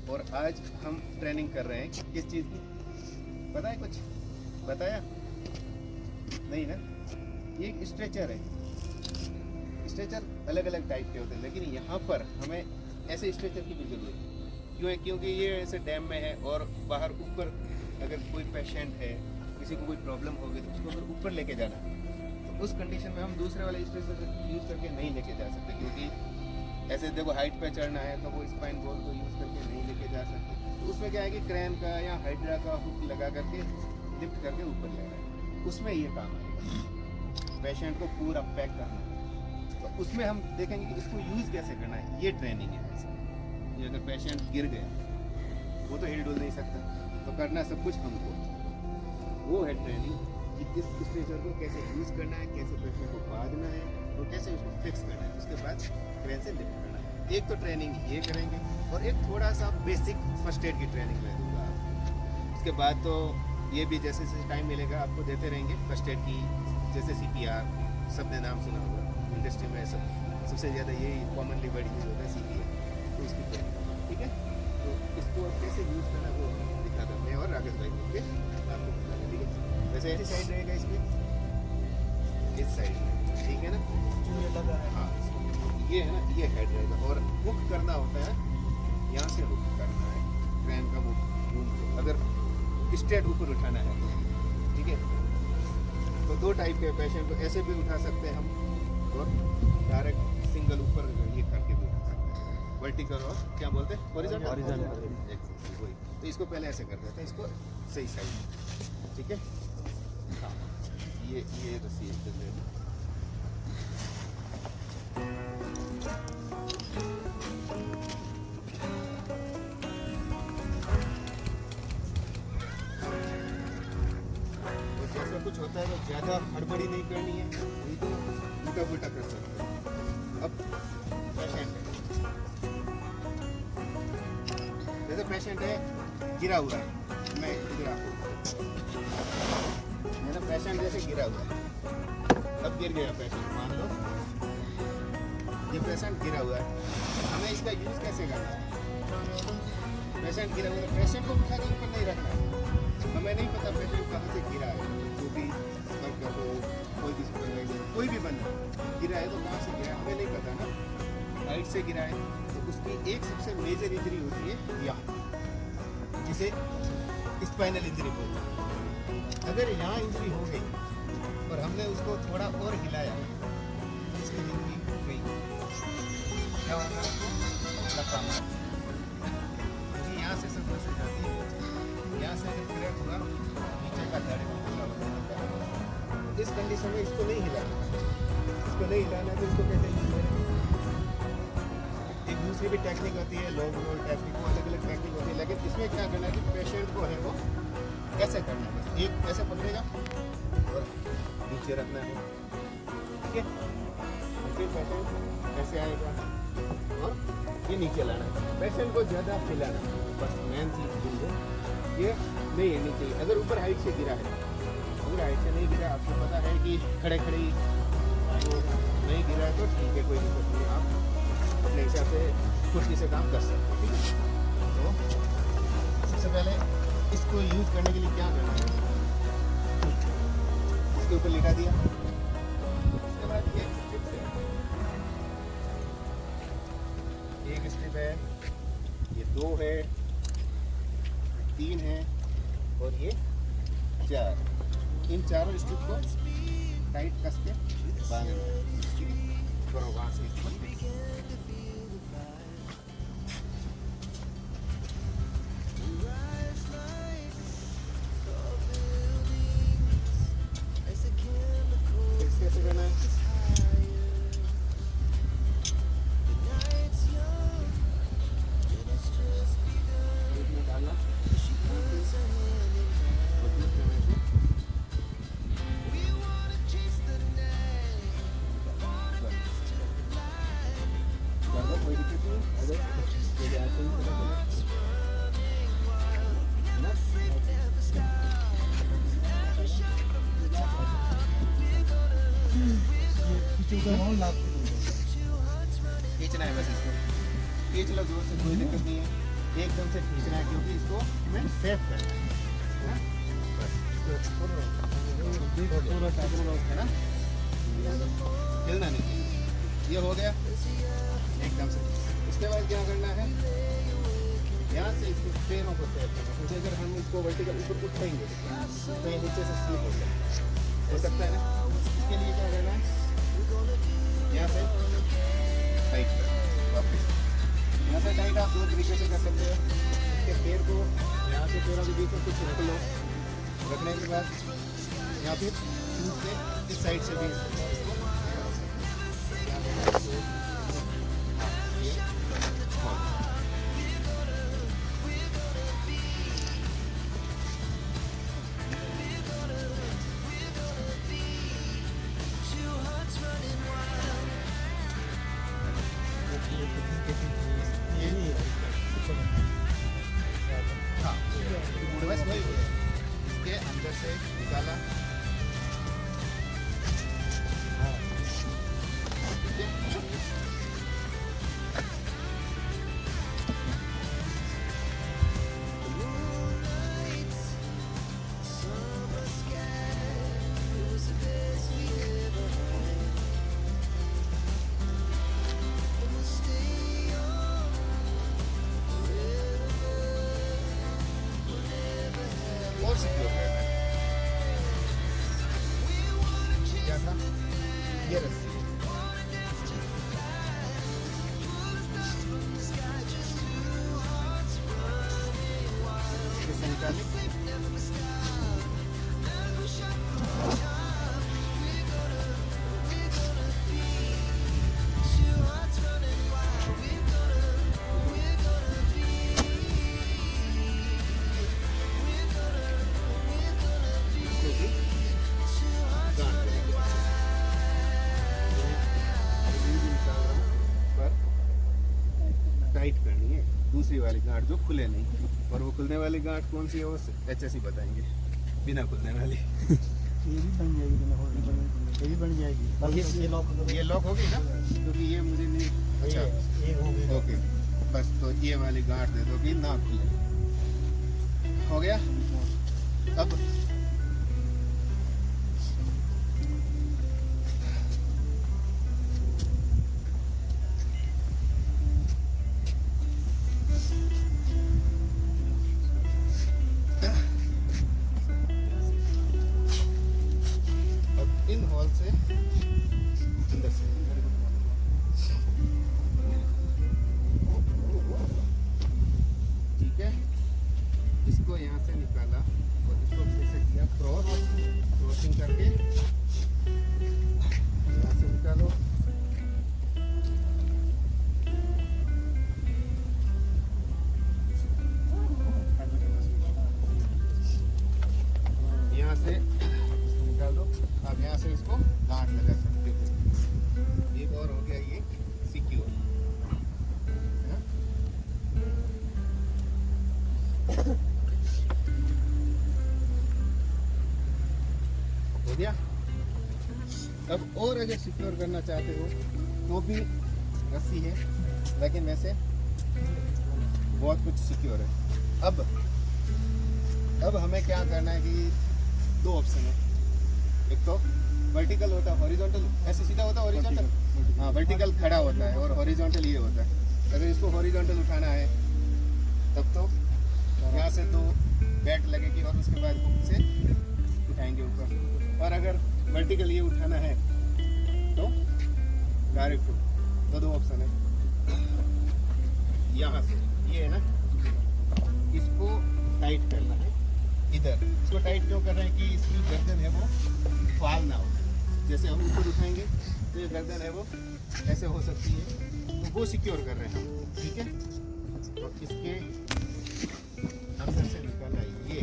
और आज हम ट्रेनिंग कर रहे हैं किस चीज़ की, पता है कुछ बताया नहीं ना? ये एक स्ट्रेचर है। स्ट्रेचर अलग अलग टाइप के होते हैं, लेकिन यहाँ पर हमें ऐसे स्ट्रेचर की भी जरूरत है। क्यों है? क्योंकि ये ऐसे डैम में है और बाहर ऊपर अगर कोई पेशेंट है, किसी को कोई प्रॉब्लम होगी तो उसको अगर ऊपर लेके जाना है तो उस कंडीशन में हम दूसरे वाले स्ट्रेचर यूज़ करके नहीं लेके जा सकते, क्योंकि ऐसे देखो हाइट पे चढ़ना है तो वो स्पाइन बोर्ड को यूज़ करके नहीं लेके जा सकते। तो उसमें क्या है कि क्रैन का या हाइड्रा का हुक लगा करके लिफ्ट करके ऊपर ले रहा है, उसमें ये काम आएगा पेशेंट को पूरा पैक करना है। तो उसमें हम देखेंगे कि इसको यूज़ कैसे करना है, ये ट्रेनिंग है। ये अगर पेशेंट गिर गया वो तो हिल डुल नहीं सकता, तो करना सब कुछ हमको, वो है ट्रेनिंग कि इस स्ट्रेचर को कैसे यूज़ करना है, कैसे पेशेंट को बांधना है और कैसे उसको फिक्स करना है, उसके बाद क्रेन से लिफ्ट करना है। एक तो ट्रेनिंग ये करेंगे और एक थोड़ा सा बेसिक फर्स्ट एड की ट्रेनिंग मैं दूँगा आपको। उसके बाद तो ये भी जैसे जैसे टाइम मिलेगा आपको देते रहेंगे फर्स्ट एड की, जैसे CPR सबने नाम सुना होगा इंडस्ट्री में, सबसे ज़्यादा यही कॉमनली वर्ड यूज होता है CPR, तो उसकी ट्रेनिंग, ठीक है। तो इसको कैसे यूज़ करना वो दिखा दो मैं और राकेश भाई मिलके आपको बता दें, ठीक है। वैसे ऐसी साइड रहेगा इसमें, इस साइड में, ठीक है ना। हाँ ये है ना, ये हेड रहेगा और हुक करना होता है, यहाँ से हुक करना है क्रैन का वो बूम को, अगर स्ट्रेट ऊपर उठाना है ठीक है। तो दो टाइप के पेशेंट को ऐसे भी उठा सकते हैं हम और डायरेक्ट सिंगल ऊपर ये करके भी उठा सकते हैं, वर्टिकल और क्या बोलते हैं हॉरिजॉन्टल। वही तो इसको पहले ऐसे कर देते हैं, इसको सही साइड, ठीक है। हाँ ये रस्सी एक ले लो। कुछ होता है तो ज़्यादा हड़बड़ी नहीं करनी है, नहीं तो उल्टा पुल्टा कर सकते हैं। अब पेशेंट है, जैसे पेशेंट है गिरा हुआ है, मैं इधर आपको मेरा पेशेंट जैसे गिरा हुआ है, अब गिर गया पेशेंट, मान लो ये पेशेंट गिरा हुआ है, हमें इसका यूज़ कैसे करना है? पेशेंट गिरा हुआ है, पेशेंट को उठा के ऊपर नहीं रखना है, हमें नहीं पता पेशेंट कहाँ से गिरा है, जो भी वर्कर हो, कोई भी सुपरवाइजर, कोई भी बंदा गिरा है तो कहाँ से गिरा है हमें नहीं पता ना। हाइट से गिरा है तो उसकी एक सबसे मेजर इंजरी होती है यहाँ, जिसे स्पाइनल इंजरी बोलते हैं। अगर यहाँ इंजरी हो गई और हमने उसको थोड़ा और हिलाया, इसकी जिंदगी गई, क्या होगा उसको लगा मार, क्योंकि यहाँ से सब से जाती है, यहाँ से अगर क्रैक हुआ नीचे का धड़ इस कंडीशन में इसको नहीं हिलाना, इसको नहीं हिलाना तो इसको कैसे यूज करें? एक दूसरी भी टेक्निक होती है, लॉन्ग रोल टेक्निक, अलग अलग टेक्निक होती है, लेकिन इसमें क्या करना है कि पेशेंट को है वो कैसे करना है, एक ऐसे पकड़ेगा और नीचे रखना है, ठीक है। फिर पेशेंट ऐसे आएगा और ये नीचे लाना है, पेशेंट को ज़्यादा हिलाना है, बस मेन चीज़ है ये नहीं हिलनी चाहिए। अगर ऊपर हाइट से गिरा है, अगर हाइट से नहीं गिरा, आपको पता है कि खड़े खड़े तो नहीं गिरा है तो ठीक है, कोई दिक्कत नहीं, आप अपने हिसाब से खुशी से काम कर सकते हैं, ठीक है। तो सबसे पहले इसको यूज़ करने के लिए क्या करना है, इसके ऊपर लिटा दिया, उसके बाद एक स्ट्रिप है, ये 2 है, 3 है और ये 4, इन चारों स्ट्रिप को टाइट कस के बांधना है, ठीक है। करो वहाँ से कैसे करना है, डालना खींचना है, बस इसको खींच लो जोर से, कोई दिक्कत नहीं है। एकदम से खींचना है क्योंकि इसको हमें सेफ करना है ना? बस है ना, हिलना नहीं चाहिए। ये हो गया एकदम से। उसके बाद क्या करना है, यहाँ से इसको पैरों को सेफ करना है, क्योंकि अगर हम इसको वर्टिकल ऊपर उठाएंगे तो ये नीचे से स्लिप हो सकता है ना। इसके लिए क्या करना है, यहाँ से टाइट करना वापस। यहाँ से टाइट आप दो तरीके से कर सकते हो। इसके पैर को यहाँ से पैरों के बीच में कुछ रख लो, रखने के बाद या फिर शूज से इस साइड से भी बस वही हो गया। इसके अंदर से निकाला, ठीक है। और सिक्योर करना है। क्या था, ये रस्सी है। इसे निकालें। टाइट करनी है दूसरी वाली गांठ जो खुले नहीं, और वो खुलने वाली गांठ कौन सी है वो HSE बताएंगे, बिना खुलने वाली। ये भी बन जाएगी, बिना होल्ड बन, ये भी बन जाएगी। बाकी ये लॉक होगी ना, क्योंकि ये मुझे नहीं। अच्छा ये हो गई। ओके, बस तो ये वाली गांठ दे दो कि ना खुले। हो गया। अब इन हॉल से अंदर से ठीक है, इसको यहाँ से निकाला और इसको फिर से किया क्रॉसिंग करके यहाँ से निकालो। यहाँ से निकाल दो। आप यहाँ से इसको गांठ लगा सकते हो। एक और हो गया ये सिक्योर, है ना? हो गया। अब और अगर सिक्योर करना चाहते हो तो भी रस्सी है, लेकिन वैसे बहुत कुछ सिक्योर है। अब हमें क्या करना है कि दो ऑप्शन है। एक तो वर्टिकल होता है, हॉरिजॉन्टल ऐसे सीधा होता है हॉरिजॉन्टल, हाँ वर्टिकल खड़ा होता है, और हॉरिजॉन्टल ये होता है। अगर इसको हॉरिजॉन्टल उठाना है तब तो यहाँ से दो बैट लगेगी और उसके बाद हुक से उठाएंगे ऊपर। और अगर वर्टिकल ये उठाना है तो डायरेक्ट हुक। तो दो ऑप्शन है। यहाँ से ये है ना, इसको टाइट करना है इधर। इसको टाइट क्यों कर रहे हैं कि इसकी गर्दन है वो फाल ना हो। जैसे हम ऊपर उठाएंगे तो ये गर्दन है वो ऐसे हो सकती है, तो वो सिक्योर कर रहे हैं हम, ठीक है। तो इसके अंदर से निकाला ये,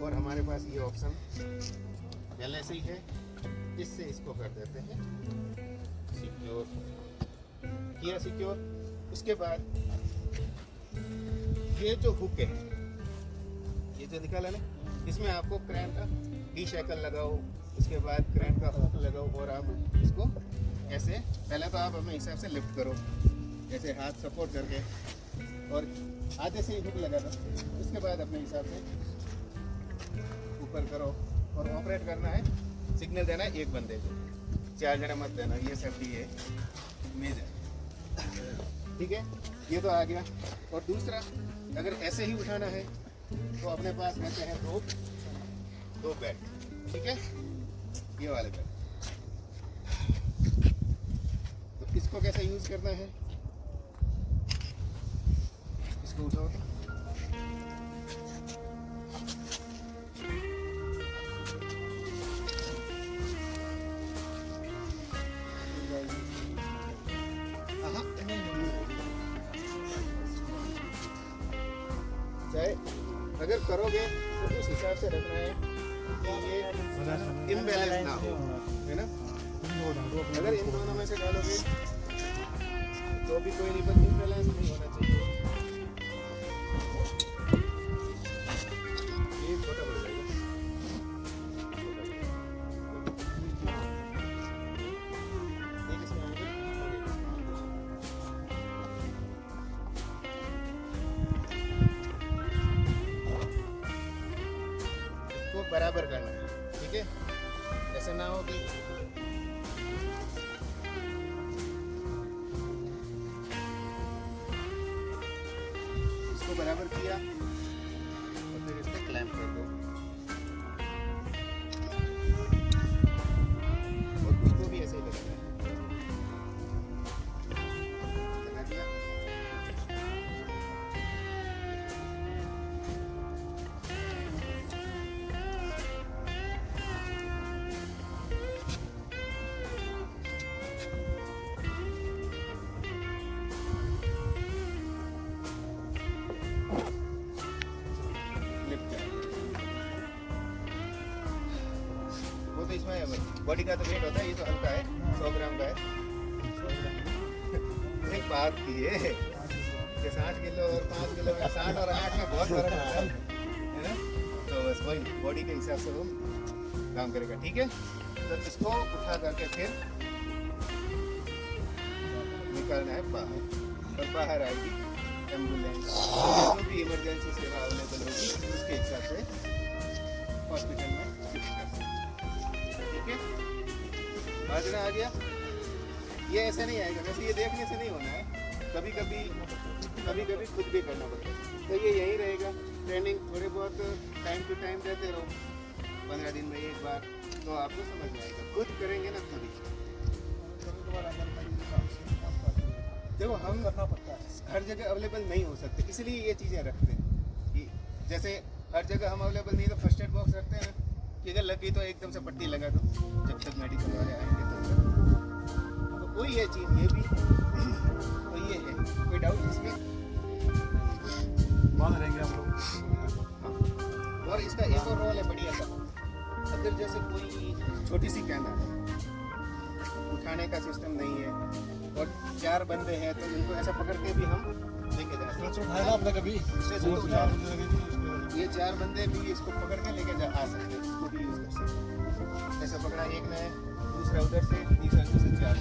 और हमारे पास ये ऑप्शन पहले से ही है, इससे इसको कर देते हैं सिक्योर। किया सिक्योर। उसके बाद ये जो हुक है, ये जो निकाला ना, इसमें आपको क्रैंक का डी शैकल लगाओ, उसके बाद क्रैंक का हुक लगाओ, और आप इसको ऐसे, पहले तो आप अपने हिसाब से लिफ्ट करो, ऐसे हाथ सपोर्ट करके और आधे से ही हुक लगा दो। उसके बाद अपने हिसाब से ऊपर करो और ऑपरेट करना है, सिग्नल देना है एक बंदे को, 4 जने मत देना। ये सेफ्टी है मेजर, ठीक है। ये तो आ गया। और दूसरा, अगर ऐसे ही उठाना है तो अपने पास रहते हैं दो बेल्ट, ठीक है, ये वाले बेल्ट। तो इसको कैसे यूज करना है, इसको उठाओ तो चाहे अगर करोगे तो उस हिसाब से रखना है कि ये इम्बैलेंस ना हो, है ना। अगर इन दोनों में से डालोगे तो भी कोई नहीं, पर इम्बैलेंस नहीं होना चाहिए। ये छोटा पड़ जाएगा। एक इसमें आगे, बराबर करना है, ठीक है। ऐसा ना हो कि इसको बराबर किया और फिर इसको क्लैंप कर दो और उसको भी ऐसे ही लगाना है। लगा दिया। तो इसमें बॉडी का तो वेट होता है, ये तो हल्का है, 100 ग्राम का है। एक बात की है कि 60 किलो और 5 किलो में, 60 और 8 में बहुत फर्क होता है ना। तो बस वही बॉडी के हिसाब से वो काम करेगा, ठीक है। तो इसको उठा करके फिर निकालना है बाहर, और बाहर आएगी एम्बुलेंस, जो भी इमरजेंसी सेवा अवेलेबल होगी उसके हिसाब से हॉस्पिटल में शिफ्ट कर सकते हैं, ठीक है। बाजना आ गया। ये ऐसे नहीं आएगा, वैसे ये देखने से नहीं होना है, कभी कभी खुद भी करना पड़ता है। तो ये यहीं रहेगा। ट्रेनिंग थोड़े बहुत टाइम टू टाइम देते रहो, 15 दिन में एक बार, तो आपको समझ में आएगा। खुद करेंगे ना तभी। देखो हम करना पड़ता है, हर जगह अवेलेबल नहीं हो सकते, इसलिए ये चीज़ें रखते हैं कि जैसे हर जगह हम अवेलेबल नहीं तो फर्स्ट एड बॉक्स रखते हैं कि अगर लगी तो एकदम से पट्टी लगा दो जब तक मेडिकल वाले आएंगे तब तक। तो वही है चीज़, ये भी तो ये है। कोई डाउट इसमें? मान रहेंगे हम लोग। और इसका एक और रोल है बढ़िया सा। अगर जैसे कोई छोटी सी कैन है, उठाने का सिस्टम नहीं है और 4 बंदे हैं, तो इनको ऐसा पकड़ के भी हम लेके जा सकते हैं। आपने कभी ये 4 बंदे भी इसको पकड़ के लेके आ सकते हैं, इसको भी यूज़ कर सकते हैं। ऐसा पकड़ा एक ने, दूसरा उधर से, तीसरा उधर से, 4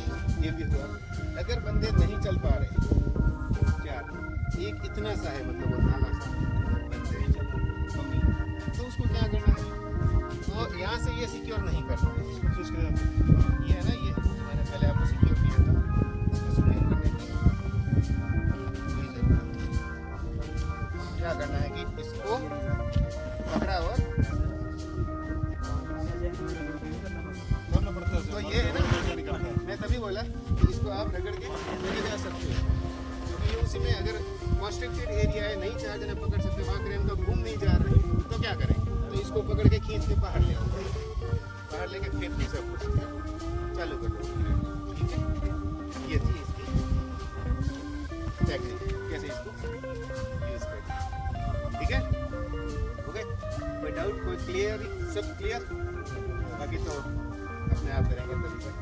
ये भी हुआ। अगर बंदे नहीं चल पा रहे 4, एक इतना सा है, मतलब वो नाना सा बंदे मम्मी, तो उसको क्या करना है, तो यहाँ से ये सिक्योर नहीं करना है। ये है ना, ये मैंने पहले आपको सिक्योर किया था, इसको सिक्योर करने की कोई ज़रूरत नहीं। क्या करना है कि इसको पकड़ा और तो ये है ना, मैं तभी बोला कि इसको आप रगड़ के लेके जा सकते हो, क्योंकि ये उसी में अगर कॉन्स्ट्रिक्टेड एरिया है, नहीं 4 जने पकड़ सकते, वहाँ क्रेन का घूम नहीं जा रहे, तो क्या करेंगे, तो इसको पकड़ के खींच के बाहर ले आओ, बाहर लेके फिर भी सब कुछ चालू कर दो, ठीक है। ये थी इसकी टेक्निक, कैसे इसको यूज़ करें, ठीक है। ओके, कोई डाउट, कोई क्लियर, सब क्लियर? बाकी तो अपने आप करेंगे तभी तक।